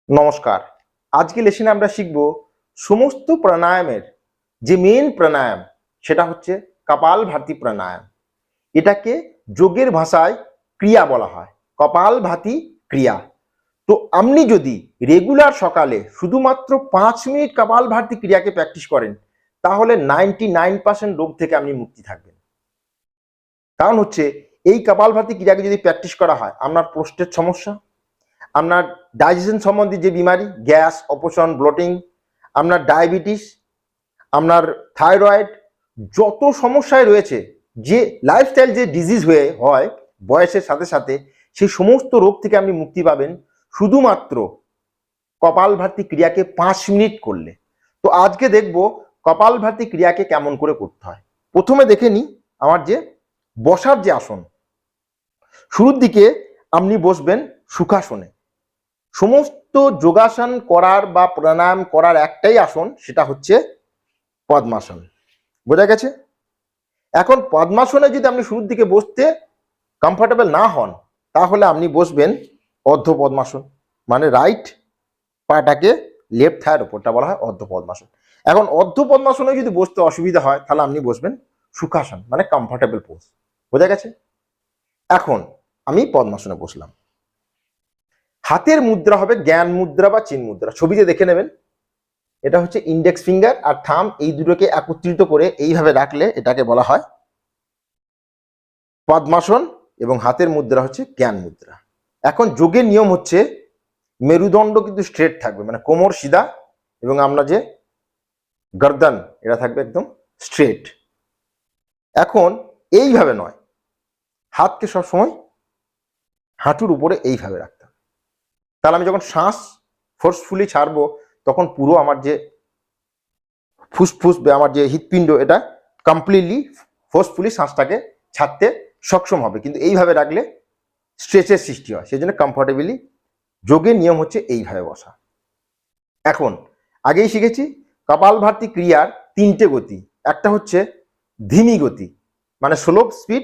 নমস্কার। আজকে লেসনে আমরা শিখব সমস্ত প্রাণায়ামের যে মেন প্রাণায়াম সেটা হচ্ছে কপালভাতি প্রাণায়াম। এটাকে যোগের ভাষায় ক্রিয়া বলা হয়, কপালভাতি ক্রিয়া। তো আপনি যদি রেগুলার সকালে শুধুমাত্র 5 মিনিট কপালভাতি ক্রিয়াকে প্র্যাকটিস করেন তাহলে 99% রোগ থেকে আপনি মুক্তি থাকবেন। কারণ হচ্ছে এই কপালভাতি ক্রিয়াকে যদি প্র্যাকটিস করা হয় আপনার প্রোস্টেট সমস্যা, আপনার ডাইজেশন সম্বন্ধী যে বিমারি, গ্যাস, অপচন, ব্লোটিং, আপনার ডায়াবেটিস, আপনার থাইরয়েড, যত সমস্যায় রয়েছে, যে লাইফস্টাইল যে ডিজিজ হয় বয়সের সাথে সাথে, সেই সমস্ত রোগ থেকে আপনি মুক্তি পাবেন শুধুমাত্র কপালভাতি ক্রিয়াকে 5 মিনিট করলে। তো আজকে দেখব কপালভাতি ক্রিয়াকে কেমন করে করতে হয়। প্রথমে দেখে নিই আমার যে বসার যে আসন। শুরুর দিকে আপনি বসবেন সুখাসনে। সমস্ত যোগাসন করার বা প্রাণায়াম করার একটাই আসন, সেটা হচ্ছে পদ্মাসন। বোঝা গেছে? এখন পদ্মাসনে যদি আপনি শুরুর দিকে বসতে কমফর্টেবল না হন তাহলে আপনি বসবেন অর্ধ পদ্মাসন, মানে রাইট পাটাকে লেফট থায়ের ওপরটা বলা হয় অর্ধ পদ্মাসন। এখন অর্ধ পদ্মাসনে যদি বসতে অসুবিধা হয় তাহলে আপনি বসবেন সুখাসন, মানে কমফর্টেবল পোজ। বোঝা গেছে? এখন আমি পদ্মাসনে বসলাম। হাতের মুদ্রা হবে জ্ঞান মুদ্রা বা চিন মুদ্রা, ছবিতে দেখে নেবেন। এটা হচ্ছে ইন্ডেক্স ফিঙ্গার আর থাম, এই দুটোকে একত্রিত করে এইভাবে রাখলে এটাকে বলা হয় পদ্মাসন, এবং হাতের মুদ্রা হচ্ছে জ্ঞান মুদ্রা। এখন যোগের নিয়ম হচ্ছে মেরুদণ্ড কিন্তু স্ট্রেট থাকবে, মানে কোমর সিধা, এবং আমরা যে গর্দন এটা থাকবে একদম স্ট্রেট। এখন এইভাবে নয়, হাতকে সবসময় হাঁটুর উপরে এইভাবে রাখতে হবে। তাহলে আমি যখন শ্বাস ফোর্সফুলি ছাড়বো তখন পুরো আমার যে ফুসফুস বা আমার যে হৃৎপিণ্ড এটা কমপ্লিটলি ফোর্সফুলি শ্বাসটাকে ছাড়তে সক্ষম হবে। কিন্তু এইভাবে রাখলে স্ট্রেচের সৃষ্টি হয়, সেই জন্য কমফর্টেবলি যোগের নিয়ম হচ্ছে এইভাবে বসা। এখন আগেই শিখেছি কপালভাতি ক্রিয়ার 3টে গতি। একটা হচ্ছে ধিমি গতি, মানে স্লো স্পিড,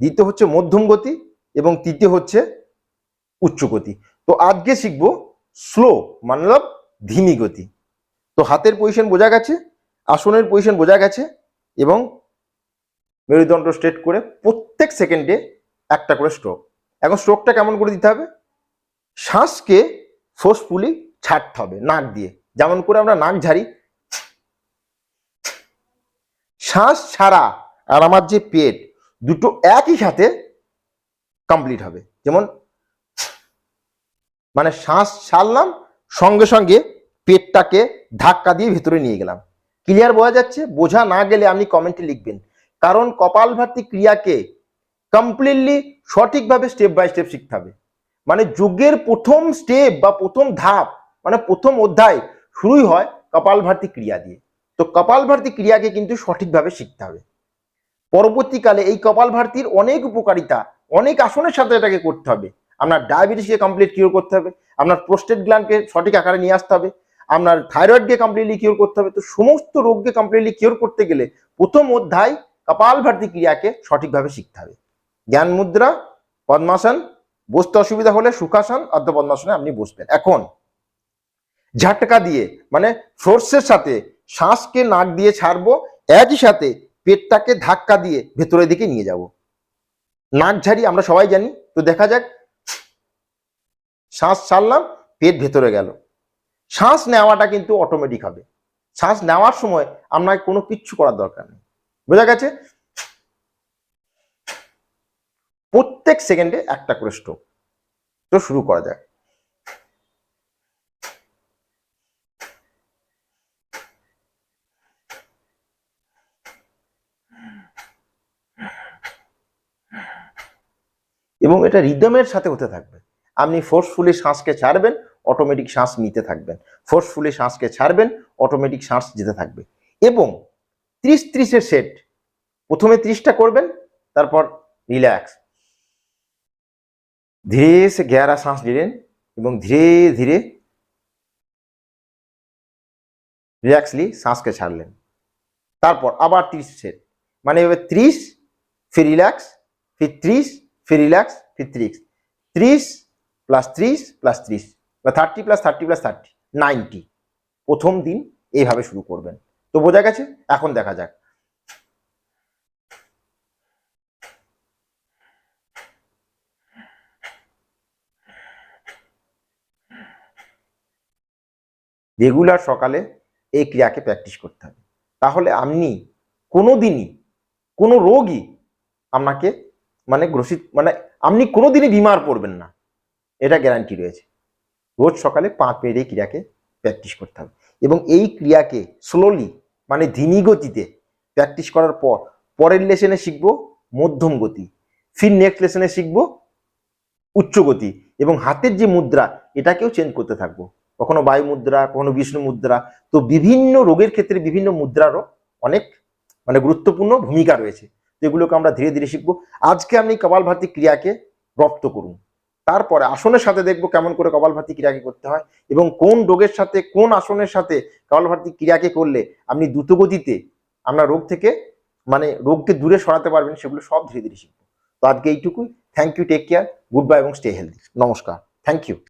দ্বিতীয় হচ্ছে মধ্যম গতি, এবং তৃতীয় হচ্ছে উচ্চ গতি। তো আজকে শিখবো স্লো, মানে ধিমি গতি। তো হাতের পজিশন বোঝা গেছে, আসনের পজিশন বোঝা গেছে, এবং মেরুদণ্ড স্ট্রেট করে প্রত্যেক সেকেন্ডে একটা করে স্ট্রোক। এখন স্ট্রোকটা কেমন করে দিতে হবে? শ্বাসকে ফোর্সফুলি ছাড়তে হবে নাক দিয়ে, যেমন করে আমরা নাক ঝাড়ি। শ্বাস ছাড়া আর আমার যে পেট, দুটো একই সাথে কমপ্লিট হবে। যেমন মানে শ্বাস ছাড়লাম, সঙ্গে সঙ্গে পেটটাকে ধাক্কা দিয়ে ভিতরে নিয়ে গেলাম। ক্লিয়ার বোঝা যাচ্ছে? বোঝা না গেলে আপনি কমেন্টে লিখবেন, কারণ কপালভাতি ক্রিয়াকে কমপ্লিটলি সঠিকভাবে স্টেপ বাই স্টেপ শিখতে হবে। মানে যোগের প্রথম স্টেপ বা প্রথম ধাপ, মানে প্রথম অধ্যায় শুরুই হয় কপালভাতি ক্রিয়া দিয়ে। তো কপালভাতি ক্রিয়াকে কিন্তু সঠিকভাবে শিখতে হবে। পরবর্তীকালে এই কপালভাতির অনেক উপকারিতা, অনেক আসনের সাথে এটাকে করতে হবে। আপনার ডায়াবেটিসকে কমপ্লিট কিওর করতে হবে, আপনার প্রোস্টেট গ্ল্যান্ডকে সঠিক আকারে নিয়ে আসতে হবে, আপনার থাইরয়েডকে কমপ্লিটলি কিওর করতে হবে। তো সমস্ত রোগকে কমপ্লিটলি কিওর করতে গেলে প্রথম অধ্যায় কপালভাতি ক্রিয়াকে সঠিকভাবে শিখতে হবে। জ্ঞান মুদ্রা, পদ্মাসন, বসতে অসুবিধা হলে সুখাসন, অর্ধ পদ্মাসনে আপনি বসবেন। এখন ঝাটকা দিয়ে, মানে ফোর্সের সাথে শ্বাসকে নাক দিয়ে ছাড়বো, একই সাথে পেটটাকে ধাক্কা দিয়ে ভেতরের দিকে নিয়ে যাব। নাক ঝাড়ি আমরা সবাই জানি, তো দেখা যাক। শ্বাস ছাড়লাম, পেট ভেতরে গেল। শ্বাস নেওয়াটা কিন্তু অটোমেটিক হবে। শ্বাস নেওয়ার সময় আপনার কোনো কিচ্ছু করার দরকার নেই। বোঝা গেছে? প্রত্যেক সেকেন্ডে একটা করে স্ট্রোক। তো শুরু করা যাক। এবং এটা রিদমের সাথে হতে থাকবে। আপনি ফোর্সফুলি শ্বাসকে ছাড়বেন, অটোমেটিক শ্বাস নিতে থাকবেন, ফোর্সফুলি শ্বাসকে ছাড়বেন, অটোমেটিক শ্বাস যেতে থাকবে। এবং 30-30-এর সেট, প্রথমে 30টা করবেন, তারপর রিল্যাক্স, ধীরে সে গেরা শ্বাস নিলেন এবং ধীরে ধীরে রিল্যাক্সলি শ্বাসকে ছাড়লেন। তারপর আবার 30 সেট, মানে এবার 30, ফির রিল্যাক্স, ফির 30, ফির রিল্যাক্স, ফির 30, 30 + 30 + 30, বা 30+30+30 90 প্রথম দিন এইভাবে শুরু করবেন। তো বোঝা গেছে? এখন দেখা যাক। রেগুলার সকালে এই ক্রিয়াকে প্র্যাকটিস করতে হবে, তাহলে আপনি কোনো দিনই কোনো রোগই আপনাকে গ্রসিত আপনি কোনো দিনই বিমার পড়বেন না, এটা গ্যারান্টি রয়েছে। রোজ সকালে 5 মিনিট এই ক্রিয়াকে প্র্যাকটিস করতে হবে এবং এই ক্রিয়াকে স্লোলি ধীমি গতিতে প্র্যাকটিস করার পর পরের লেসনে শিখবো মধ্যম গতি, ফির নেক্সট লেসনে শিখবো উচ্চ গতি এবং হাতের যে মুদ্রা এটাকেও চেঞ্জ করতে থাকবো, কখনো বায়ু মুদ্রা, কখনো বিষ্ণু মুদ্রা। তো বিভিন্ন রোগের ক্ষেত্রে বিভিন্ন মুদ্রারও অনেক গুরুত্বপূর্ণ ভূমিকা রয়েছে, তো এগুলোকে আমরা ধীরে ধীরে শিখবো। আজকে আপনি কপালভাতি ক্রিয়াকে রপ্ত করুন, তারপরে আসনের সাথে দেখবো কেমন করে কপালভাতি ক্রিয়াকে করতে হয় এবং কোন রোগের সাথে কোন আসনের সাথে কপালভাতি ক্রিয়াকে করলে আপনি দ্রুত গতিতে আপনার রোগ থেকে রোগকে দূরে সরাতে পারবেন, সেগুলো সব ধীরে ধীরে শিখবো। তো আজকে এইটুকুই। Thank you, take care, good bye এবং স্টে হেলদি। নমস্কার, থ্যাংক ইউ।